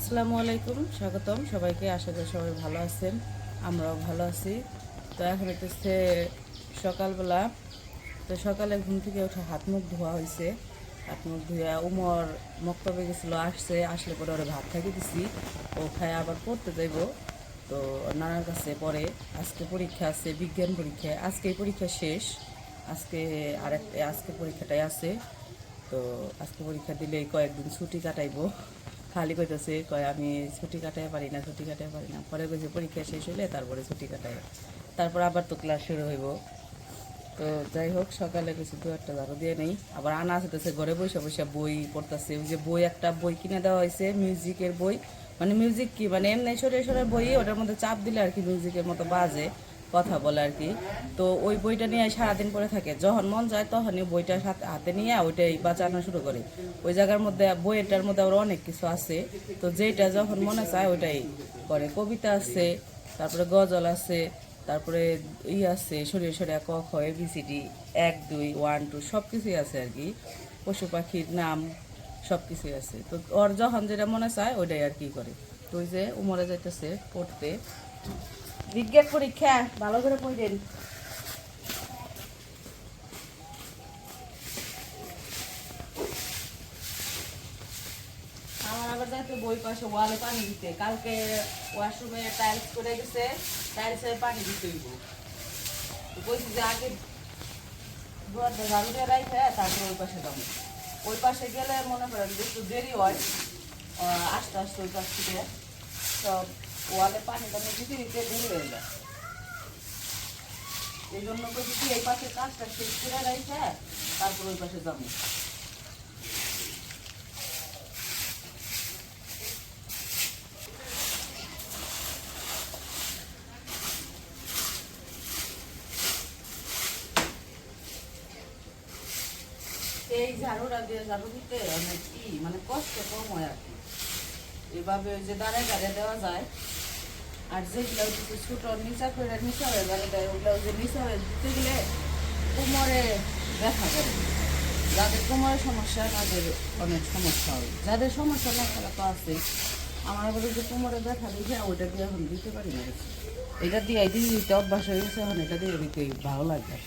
আসসালামু আলাইকুম, স্বাগতম সবাইকে। আশা করি সবাই ভালো আছেন, আমরাও ভালো আছি। তো এখন হচ্ছে সকালবেলা। তো সকালে ঘুম থেকে উঠে হাত মুখ ধোয়া হয়েছে। হাত মুখ ধুয়ে উমর মক্তবে গেছিলো, আসলে পরে ওরা ভাত খাইতে দিছি। ও খায় আবার পড়তে যাইব। তো নানার কাছে পরে আজকে পরীক্ষা আছে, বিজ্ঞান পরীক্ষা। আজকেই পরীক্ষা শেষ। আজকে পরীক্ষাটাই আছে। তো আজকে পরীক্ষা দিলেই কয়েকদিন ছুটি কাটাইবো। খালি কইতেছে, কয় আমি ছুটি কাটাতে পারি না। পরে কইছে পরীক্ষা শেষ হইলে তারপরে ছুটি কাটাই, তারপর আবার তো ক্লাস শুরু হইব। তো যাই হোক, সকালে কিছু দু একটা ঝাড়ু দিয়ে নেই। আবার আনা আসতেছে ঘরে বসে বসে বই পড়তেছে। ওই যে একটা বই কিনে দেওয়া হয়েছে, মিউজিকের বই। মানে মিউজিক কি, মানে এমনি সরে বই, ওটার মধ্যে চাপ দিলে আর কি মিউজিকের মতো বাজে, কথা বলে আর কি। তো ওই বইটা নিয়ে সারাদিন পরে থাকে, যখন মন যায় তখনই বইটা হাতে নিয়ে ওইটাই বাঁচানো শুরু করে। ওই জায়গার মধ্যে বইটার মধ্যে আবার অনেক কিছু আছে। তো যেটা যখন মনে চায় ওইটাই করে। কবিতা আছে, তারপরে গজল আছে, তারপরে আছে সরিয়ে সরিয়ে ক খ এবিসিডি 1 2 1 2 সব কিছুই আছে আর কি। পশু পাখির নাম সব কিছুই আছে। তো ওর যখন যেটা মনে চায় ওইটাই আর কি করে। তো ওই যে উমরে যাইতেছে পড়তে, বিজ্ঞান পরীক্ষা, ভালো করে পড়েন। আমার আবার যাইতে বই পাশে ওয়ালে পানি দিতে, কালকে ওয়াশরুমে টাইলস করে গেছে, টাইলসের পানি দিতে হইব। বলছি যে আগে ঝাড়ু দিয়ে রাখে তারপরে ওই পাশে যাবো। ওই পাশে গেলে মনে করেন যে একটু দেরি হয় আস্তে আস্তে ওই পাশ থেকে সব ওয়ালে পানি টানি দিতে দিতে দেরি হয়ে যায়। এই জন্য বলছি কি এই পাশে কাজটা শেষ করে রাখে তারপর ওই পাশে যাবো। এই ঝাড়ুটা দিয়ে ঝাড়ু দিতে অনেক কি মানে কষ্ট কম হয় আর কি। এভাবে ওই যে দাঁড়ায় দাঁড়িয়ে দেওয়া যায়। আর যেগুলো কিছু ছোট নিচা করে নিচা হয়ে গেলে দেয়, ওগুলো যে নিচা হয়ে দিতে গেলে কোমরে ব্যথা করে। যাদের কোমরের সমস্যা তাদের অনেক সমস্যা হয়, যাদের সমস্যা না তারা তো আছে। আমার আবার যে কোমরে ব্যথা দেখে ওইটা দিয়ে এখন দিতে পারি না। এটা দিয়ে দিতে অভ্যাস হয়ে গেছে, এখন এটা দিয়ে দিতে ভালো লাগে।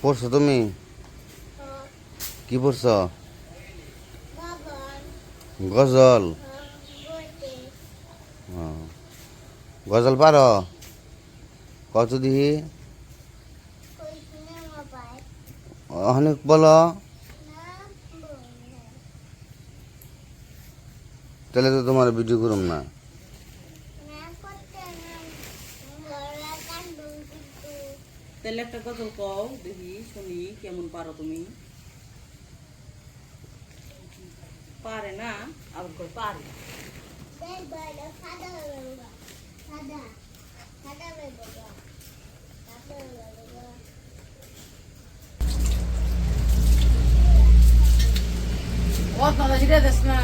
পড়ছো তুমি? কি পড়ছো? গজল? গজল পারো? কত দিহি অনেক বলো, তাহলে তো তোমার ভিডিও করুম না। তাহলে একটা গজল কও দেখি, শুনি কেমন পারো তুমি। পারে না আবার কই পারে। বদনা দিয়ে দেস না,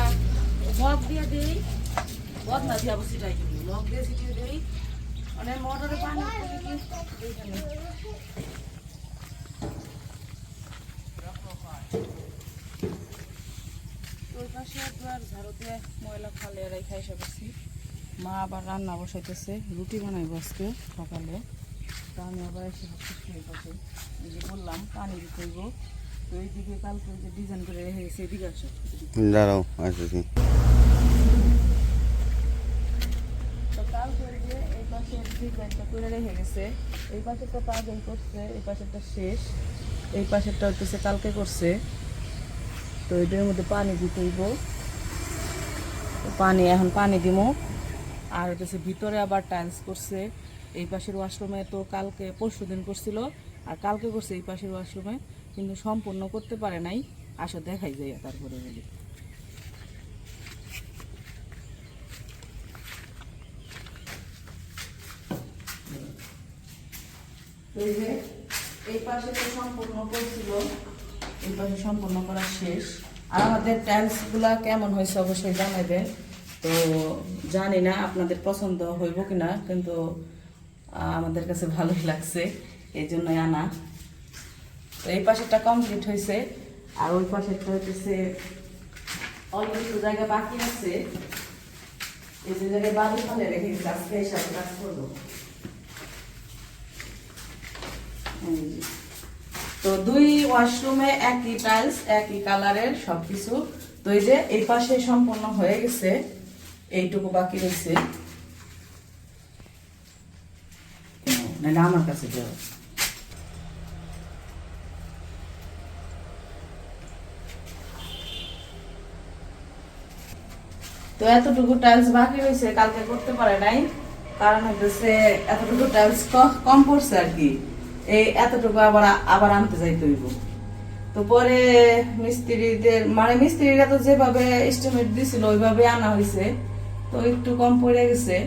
মগ দিয়ে দিই, বদনা দিয়ে আবার সিটাই দিবি, মগ দিয়ে সিটিয়ে দিই। মানে মোটরে পানি এইখানে ওই পাশে একবার ঝাড়ু দিয়ে ময়লা ফালে রেখে এসে গেছি। মা আবার রান্না বসাইতেছে, রুটি বানাইব আজকে সকালে। তো আমি আবার এসে ভাবতেছি এই পাশে, এই যে বললাম পানি দিতে হইব। তো এইদিকে কালকে যে ডিজাইন করে রেখে গেছে, এদিকে আসো। দাঁড়াও আসতেছি। তো কালকে যে এই পাশে ডিজাইনটা করে রেখে গেছে, এই পাশেরটা তো আগেই করছে, এই পাশেরটা শেষ, এই পাশেরটা হচ্ছে কালকে করছে। তো এটার মধ্যে পানি দিতে হইব। তো এখন পানি দিমু। আর হচ্ছে ভিতরে আবার টাইলস করছে। এই পাশের ওয়াশরুমে তো কালকে পরশুদিন করছিল, আর কালকে করছে এই পাশের ওয়াশরুমে, কিন্তু সম্পূর্ণ করতে পারে নাই। আসো দেখাই যায় তারপরে বলি। এই যে এই পাশে তো সম্পূর্ণ করছিল, এই পাশে সম্পূর্ণ করা শেষ। আর আমাদের টাইলস গুলা কেমন হয়েছে অবশ্যই জানাবেন। তো জানি না আপনাদের পছন্দ হইব কিনা, কিন্তু আমাদের কাছে ভালোই লাগছে, এই জন্যই আনা। তো এই পাশেরটা কমপ্লিট হয়েছে, আর ওই পাশেরটা হচ্ছে অল্প একটু জায়গা বাকি আছে। এই যে জায়গায় বালু ফেলে রেখে আজকে এসব কাজ করবো। তো দুই ওয়াশরুমে একই টাইলস, একই কালারের সবকিছু। তো এই যে এই পাশে সম্পূর্ণ হয়ে গেছে, এইটুকু বাকি রয়েছে। না আমার কাছে যাও। তো এতটুকু টাইলস বাকি রয়েছে, কালকে করতে পারে নাই, কারণ হচ্ছে এতটুকু টাইলস কম পড়ছে আর কি। এই এতটুকু আবার আনতে যাইতে হইব। তো পরে মিস্ত্রিদের মানে মিস্ত্রিরা তো যেভাবে এস্টিমেট দিছিল ওইভাবে আনা হয়েছে, তো একটু কম পড়ে গেছে।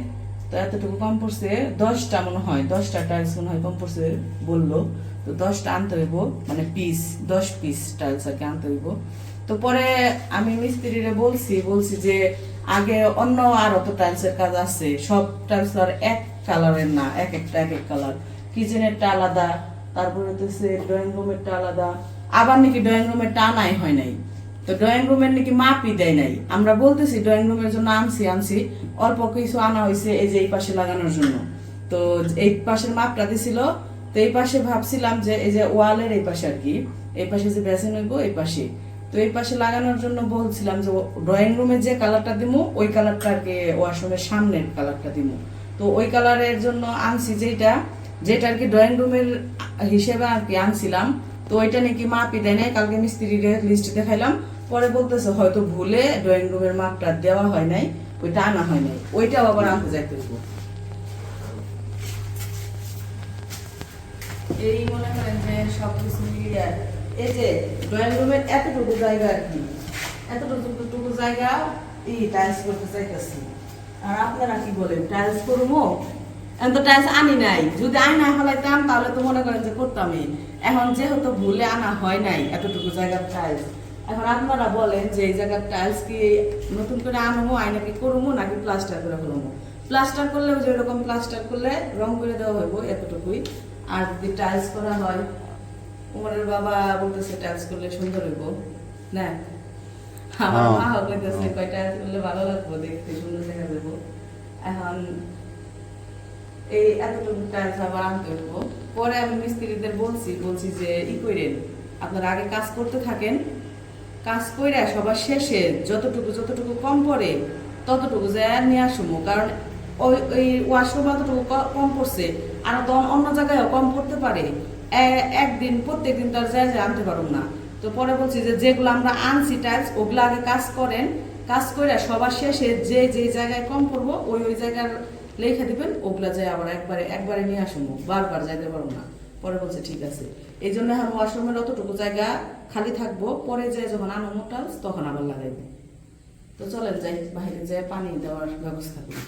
তো এতটুকু কম পড়ছে, 10টা মনে হয়, 10টা টাইলস মনে হয় কম পড়ছে বললো। তো 10টা আনতে হইব, মানে 10 পিস টাইলস আর কি আনতে হইব। তো পরে আমি মিস্ত্রিরে বলছি যে আগে অন্য আরো তো টাইলসের কাজ আছে, সব টাইলস আর এক কালারের না, এক এক কালার। কিচেনেরটা আলাদা, তারপরে হচ্ছে ড্রয়িং রুমেরটা আলাদা, আবার নাকি ড্রয়িং রুমের টানাই হয় নাই। তো ড্রয়িং রুমের নাকি মাপই দেয় নাই। আমরা বলতেছি ড্রয়িং রুমের জন্য আনছি অল্প কিছু আনা হয়েছে এই যে এই পাশে লাগানোর জন্য। তো এই পাশের মাপটা দিছিল। তো এই পাশে ভাবছিলাম যে এই যে ওয়ালের এই পাশে আর কি, এই পাশে যে বেসিন হইব এই পাশে, তো এই পাশে লাগানোর জন্য বলছিলাম যে ড্রয়িং রুমে যে কালারটা দিমু ওই কালারটা আর কি ওয়াশরুমের সামনের কালারটা দিমু। তো ওই কালারের জন্য আনছি যেটা আর কি ড্রয়িং রুমের হিসেবে আর কি আনছিলাম। তো ওইটা নাকি মাপই দেয় নাই, কালকে মিস্ত্রির লিস্ট দেখাইলাম, পরে বলতেছে হয়তো ভুলে ড্রয়িং রুমের মাপটা দেওয়া হয় নাই, ওইটা আনা হয় নাই, ওইটাও আবার আনতে যাইতে হইব। এই মনে করেন যে সবকিছু মিলিয়ে এই যে ড্রয়িং রুমের এতটুকু জায়গা আর কি, এতটুকু জায়গা টাইলস করতে চাইতেছি। আর আপনারা কি বলেন, টাইলস করবো? এখন তো টাইলস আনি নাই, যদি আনা হলাইতাম তাহলে তো মনে করেন যে করতামই। এখন যেহেতু ভুলে আনা হয় নাই এতটুকু জায়গার টাইলস, এখন আপনারা বলেন যে এই জায়গার টাইলস কি নতুন করে আনবো, আইনা কি করবো নাকি প্লাস্টার করে ফেলবো? প্লাস্টার করলে যে এরকম প্লাস্টার করলে রং করে দেওয়া হইব এতটুকুই। আর যদি টাইলস করা হয়, উমরের বাবা বলতেছে টাইলস করলে সুন্দর হইব না, আমার মা বলতেছে কয় টাইলস করলে ভালো লাগবে, দেখতে সুন্দর দেখা যাবো। এখন এই এতটুকু টাইলস আবার আনতে হইব। পরে আমি মিস্ত্রিদের বলছি যে কইরেন, আপনারা আগে কাজ করতে থাকেন, কাজ কইরা সবার শেষে যতটুকু কম পড়ে ততটুকু যায় নিয়ে আসবো। কারণ ওই ওয়াশরুম অতটুকু কম পড়ছে, আর তো অন্য জায়গায়ও কম পড়তে পারে। একদিন প্রত্যেকদিন তো আর যায় আনতে পারব না। তো পরে বলছি যে যেগুলো আমরা আনছি টাইলস ওগুলো আগে কাজ করেন, কাজ করে সবার শেষে যে জায়গায় কম পড়বো ওই জায়গার লেখা দিবেন, ওগুলা যায় আবার একবারে নিয়ে আসবো, বারবার যাইতে পারবো না। পরে বলছে ঠিক আছে। এই জন্য এখন ওয়াশরুমের অতটুকু জায়গা খালি থাকবো, পরে যে যখন আনবো টাইলস তখন আবার লাগাইবো। তো চলেন যাই, বাইরে যেয়ে পানি দেওয়ার ব্যবস্থা করি।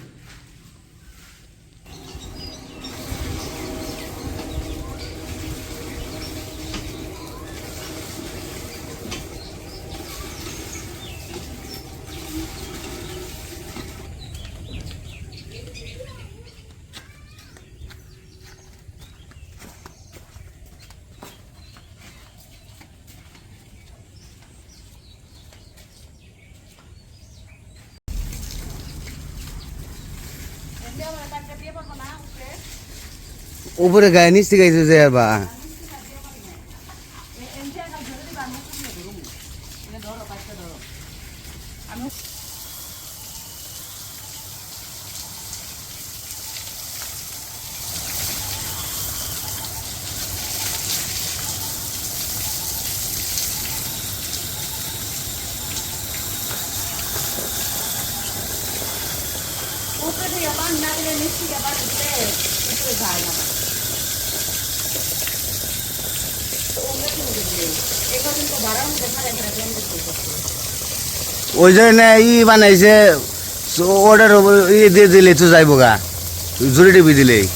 উপরে গায়ে নিচ থেকে আইছে যে আর বা উপরে থেকে পানি না দিলে নিচ থেকে পানি দিলে উপরে যায় না এবার কিন্তু ভাড়া মধ্যে খারাপ খারাপ করতে ওই জন্য বানাইছে ওটার দিয়ে দিলে তো যাইব গা জুড়ে টিপি দিলেই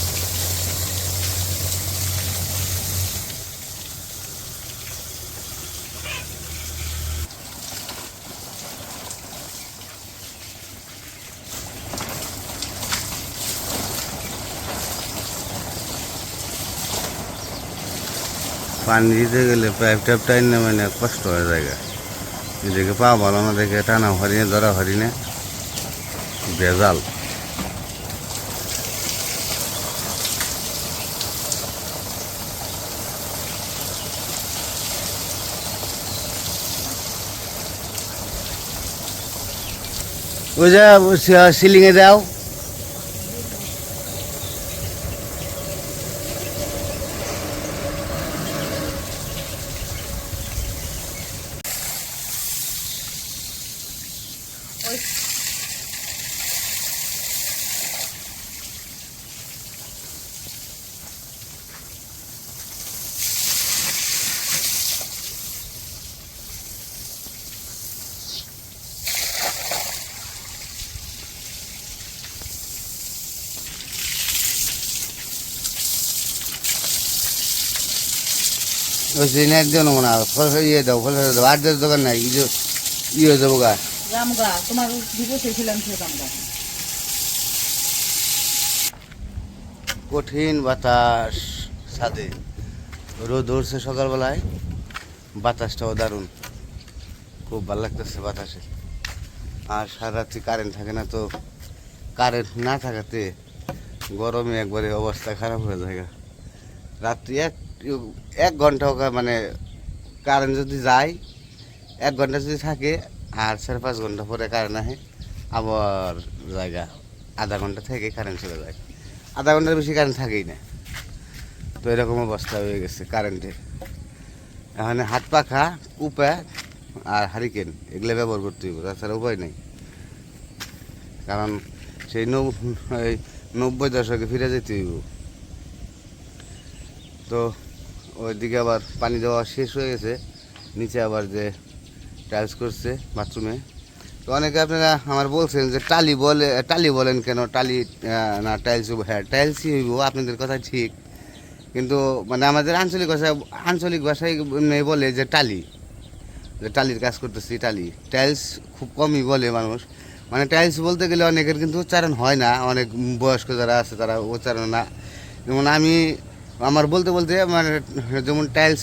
পানি দিতে গেলে পাইপ টাইপ টাইন না মানে কষ্ট হয়ে যায় এদিকে পা ভালো না দেখে টানা হরি না ধরা হরি না বেজাল ওই যে সিলিংয়ে দাও ওই নেট দিও না মনে হয় ফল ইয়ে দাও ফল দাও আর দোকান নাই ইয়ে হয়ে যাবো গা রামগা তোমার দিবসে ছিলাম সে রামগা কঠিন বাতাস ছাদে রোদ উঠছে সকালবেলায় বাতাসটাও দারুণ খুব ভালো লাগতেছে বাতাসে আর সারা রাত্রি কারেন্ট থাকে না তো কারেন্ট না থাকাতে গরমে একবারে অবস্থা খারাপ হয়ে যায় রাত্রি এক ঘন্টা মানে কারেন্ট যদি যায় 1 ঘন্টা যদি থাকে আর 4-5 ঘন্টা পরে কারেন্ট আসে আবার জায়গা আধা ঘন্টা থেকে কারেন্ট চলে যায় আধা ঘন্টার বেশি কারেন্ট থাকেই না তো এরকম অবস্থা হয়ে গেছে কারেন্টের এখানে হাত পাখা কুপা আর হারিকেন এগুলো ব্যবহার করতে হইব তাছাড়া উপায় নেই কারণ সেই 90 দশকে ফিরে যেতে হইব তো ওইদিকে আবার পানি দেওয়া শেষ হয়ে গেছে নিচে আবার যে টাইলস করছে বাথরুমে তো অনেকে আপনারা আমার বলছেন যে টালি বলেন কেন টালি না টাইলস হ্যাঁ টাইলসই হইব আপনাদের কথা ঠিক কিন্তু মানে আমাদের আঞ্চলিক ভাষায় বলে যে টালির কাজ করতেছি টাইলস খুব কমই বলে মানুষ মানে টাইলস বলতে গেলে অনেকের কিন্তু উচ্চারণ হয় না অনেক বয়স্ক যারা আছে তারা উচ্চারণ না যেমন আমি আমার বলতে মানে যেমন টাইলস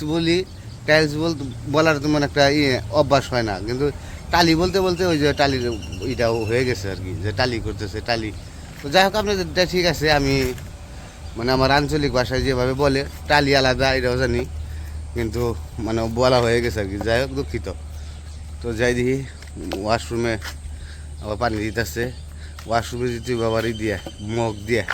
বলার তেমন একটা অভ্যাস হয় না কিন্তু টালি বলতে ওই যে টালির এটাও হয়ে গেছে আর কি যে টালি করতেছে টালি তো যাই হোক আপনাদের ঠিক আছে আমি মানে আমার আঞ্চলিক ভাষায় যেভাবে বলে টালি আলাদা এটাও জানি কিন্তু মানে বলা হয়ে গেছে আর কি যাই হোক দুঃখিত তো যাই দেখি ওয়াশরুমে আবার পানি দিতেছে ওয়াশরুমে দিতে বাবারই দিয়া মগ দিয়া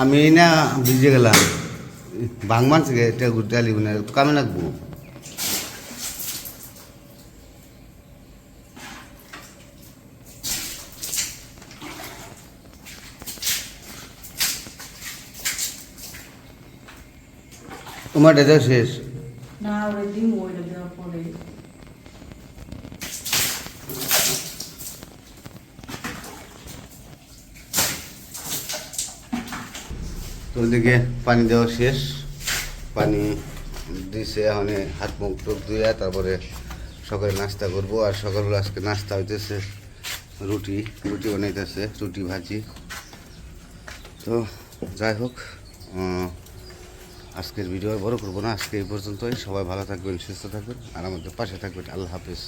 আমি না বুঝে গেলাম ভাঙমান থেকে এটা ঘুরতে আলি না কামে রাখবো তোমার এটা শেষ না ওই দিন ওইটা দেওয়ার পরে তো ওদিকে পানি দেওয়া শেষ পানি দিছে এখন হাত মুখ টুক ধুয়ে তারপরে সকালে নাস্তা করবো আর সকালবেলা আজকে নাস্তা হইতেছে রুটি বানাইতেছে রুটি ভাজি তো যাই হোক আজকের ভিডিও আর বড় করবো না, আজকে এই পর্যন্তই। সবাই ভালো থাকবেন, সুস্থ থাকবেন আর আমাদের পাশে থাকবেন। আল্লাহ হাফিজ।